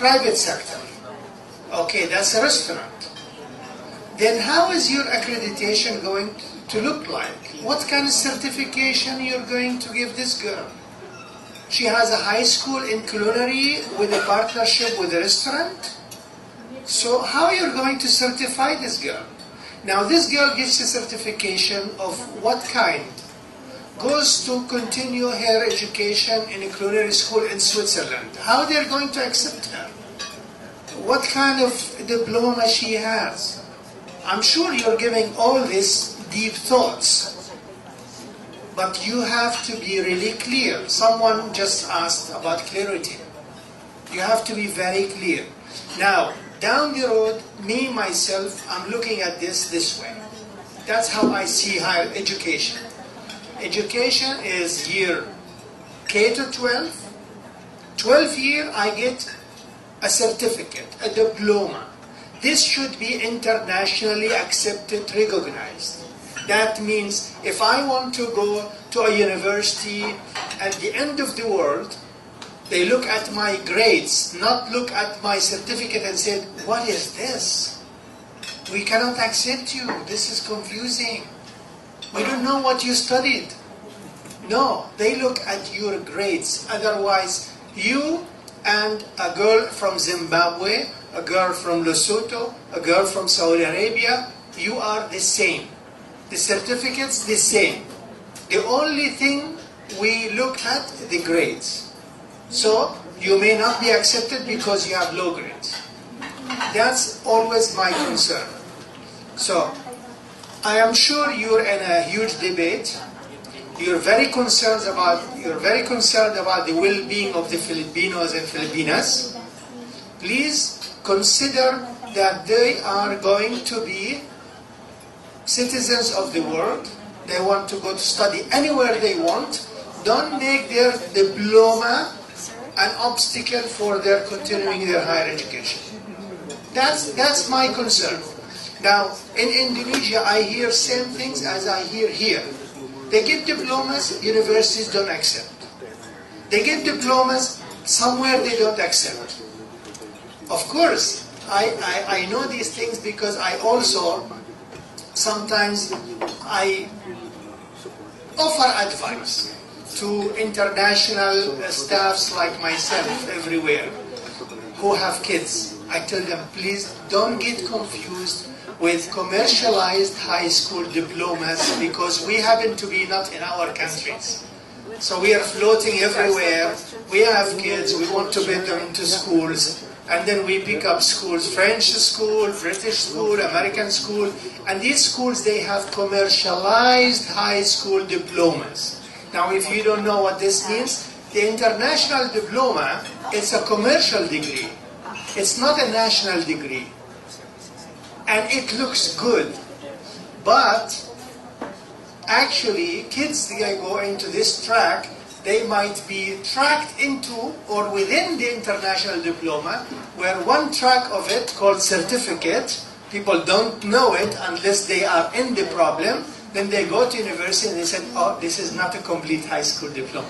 private sector. Okay, that's a restaurant. Then how is your accreditation going to look like? What kind of certification you're going to give this girl? She has a high school in culinary with a partnership with a restaurant. So how are you going to certify this girl? Now this girl gives a certification of what kind? Goes to continue her education in a culinary school in Switzerland. How they're going to accept her? What kind of diploma she has? I'm sure you're giving all these deep thoughts, but you have to be really clear. Someone just asked about clarity. You have to be very clear. Now, down the road, me, myself, I'm looking at this way. That's how I see higher education. Education is year K to 12. 12th year, I get a certificate, a diploma. This should be internationally accepted, recognized. That means if I want to go to a university at the end of the world, they look at my grades, not look at my certificate and say, what is this? We cannot accept you. This is confusing. We don't know what you studied. No, they look at your grades. Otherwise, you and a girl from Zimbabwe, a girl from Lesotho, a girl from Saudi Arabia, you are the same. The certificate's the same. The only thing we look at the grades. So you may not be accepted because you have low grades. That's always my concern. So I am sure you're in a huge debate. You're very concerned about the well-being of the Filipinos and Filipinas. Please consider that they are going to be citizens of the world. They want to go to study anywhere they want. Don't make their diploma an obstacle for their continuing their higher education. That's my concern. Now, in Indonesia, I hear same things as I hear here. They give diplomas, universities don't accept. They give diplomas, somewhere they don't accept. Of course, I know these things because I also, sometimes I offer advice to international staffs like myself everywhere who have kids. I tell them, please don't get confused with commercialized high school diplomas because we happen to be not in our countries. So we are floating everywhere. We have kids, we want to put them into schools, and then we pick up schools, French school, British school, American school, and these schools, they have commercialized high school diplomas. Now if you don't know what this means, the international diploma is a commercial degree. It's not a national degree. And it looks good, but actually kids that go into this track, they might be tracked into or within the international diploma, where one track of it called certificate, people don't know it unless they are in the problem, then they go to university and they say, oh, this is not a complete high school diploma.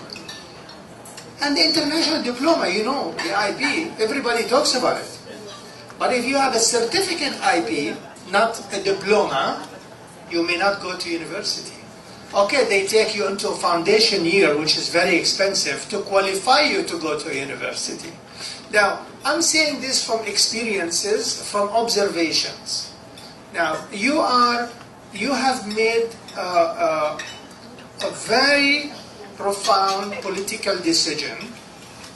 And the international diploma, you know, the IB, everybody talks about it. But if you have a certificate IB, not a diploma, you may not go to university. Okay, they take you into a foundation year, which is very expensive, to qualify you to go to a university. Now, I'm saying this from experiences, from observations. Now, you have made a very profound political decision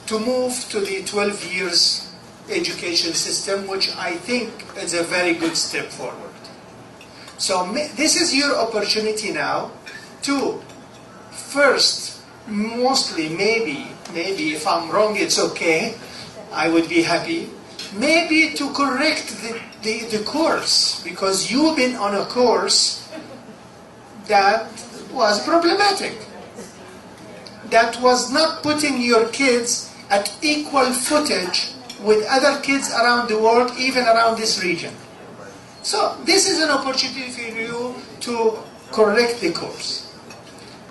to move to the 12 years education system, which I think is a very good step forward. So this is your opportunity now to first, mostly, maybe if I'm wrong, it's okay, I would be happy, maybe to correct the course, because you've been on a course that was problematic, that was not putting your kids at equal footage with other kids around the world, even around this region. So this is an opportunity for you to correct the course.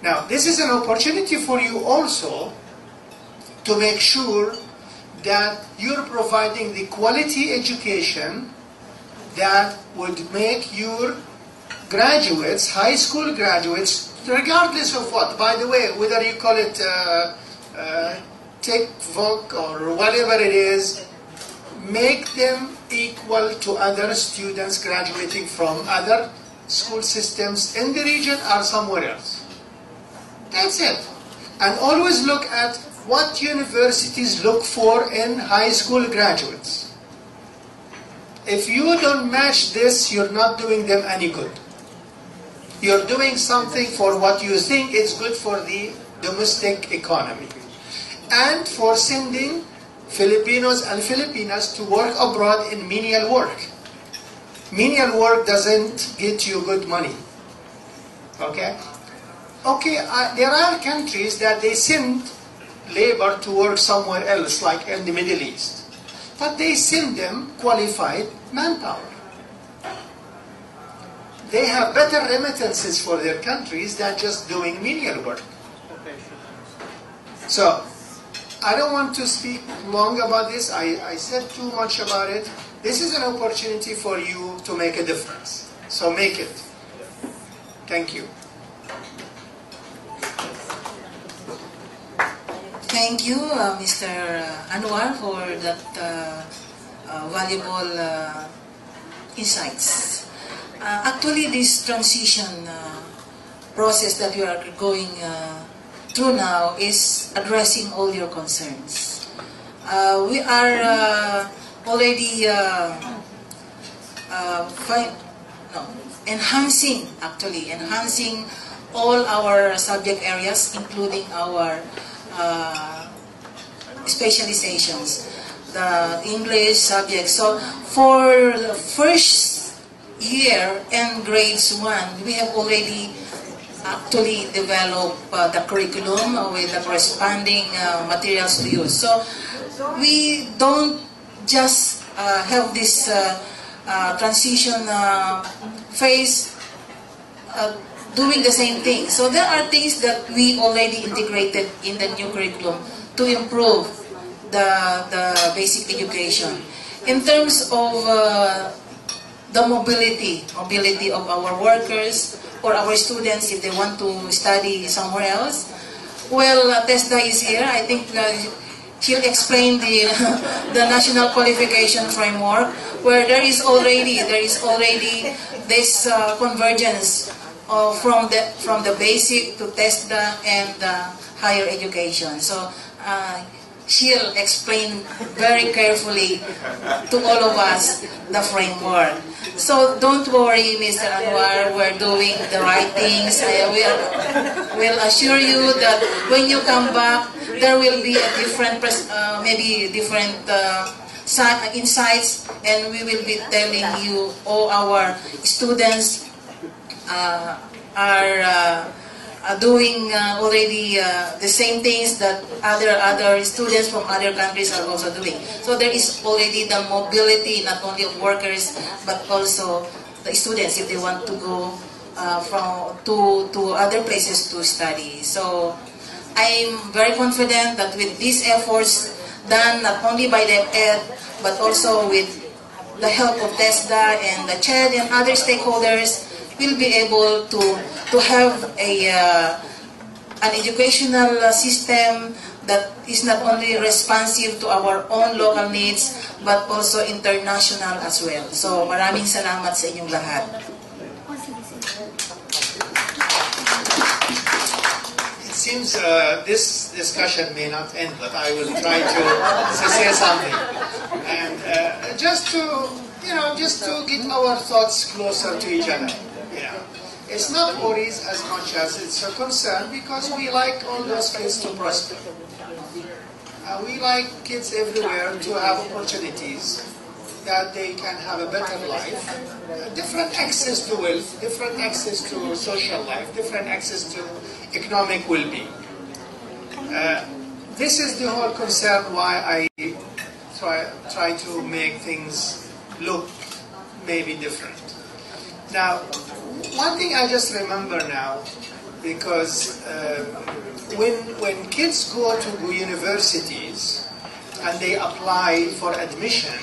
Now, this is an opportunity for you also to make sure that you're providing the quality education that would make your graduates, high school graduates, regardless of what, by the way, whether you call it tech voc or whatever it is, make them equal to other students graduating from other school systems in the region or somewhere else. That's it. And always look at what universities look for in high school graduates. If you don't match this, you're not doing them any good. You're doing something for what you think is good for the domestic economy and for sending Filipinos and Filipinas to work abroad in menial work. Menial work doesn't get you good money. Okay? Okay, there are countries that they send labor to work somewhere else, like in the Middle East. But they send them qualified manpower. They have better remittances for their countries than just doing menial work. So, I don't want to speak long about this. I said too much about it. This is an opportunity for you to make a difference. So make it. Thank you. Thank you, Mr. Anwar, for that valuable insights. Actually, this transition process that you are going through now is addressing all your concerns. We are already enhancing all our subject areas, including our specializations, the English subject. So for the first year and grades 1, we have already actually developed the curriculum with the corresponding materials to use. So we don't just have this transition phase doing the same thing. So there are things that we already integrated in the new curriculum to improve the basic education. In terms of the mobility of our workers or our students if they want to study somewhere else, well, Tesda is here. I think she'll explain the national qualification framework, where there is already this convergence from the basic to TESDA and higher education. So she'll explain very carefully to all of us the framework. So don't worry, Mr. Anwar, we're doing the right things. We'll assure you that when you come back, there will be a different, maybe different insights, and we will be telling you all our students are doing already the same things that other students from other countries are also doing. So there is already the mobility not only of workers but also the students if they want to go to other places to study. So I'm very confident that with these efforts done not only by the ED but also with the help of TESDA and the CHED and other stakeholders, we'll be able to have an educational system that is not only responsive to our own local needs but also international as well. So maraming salamat sa inyong lahat. It seems this discussion may not end, but I will try to say something. And just to get our thoughts closer to each other. It's not worries as much as it's a concern, because we like all those kids to prosper. We like kids everywhere to have opportunities that they can have a better life, different access to wealth, different access to social life, different access to economic well-being. This is the whole concern why I try to make things look maybe different. Now, one thing I just remember now, because when kids go to universities, and they apply for admission,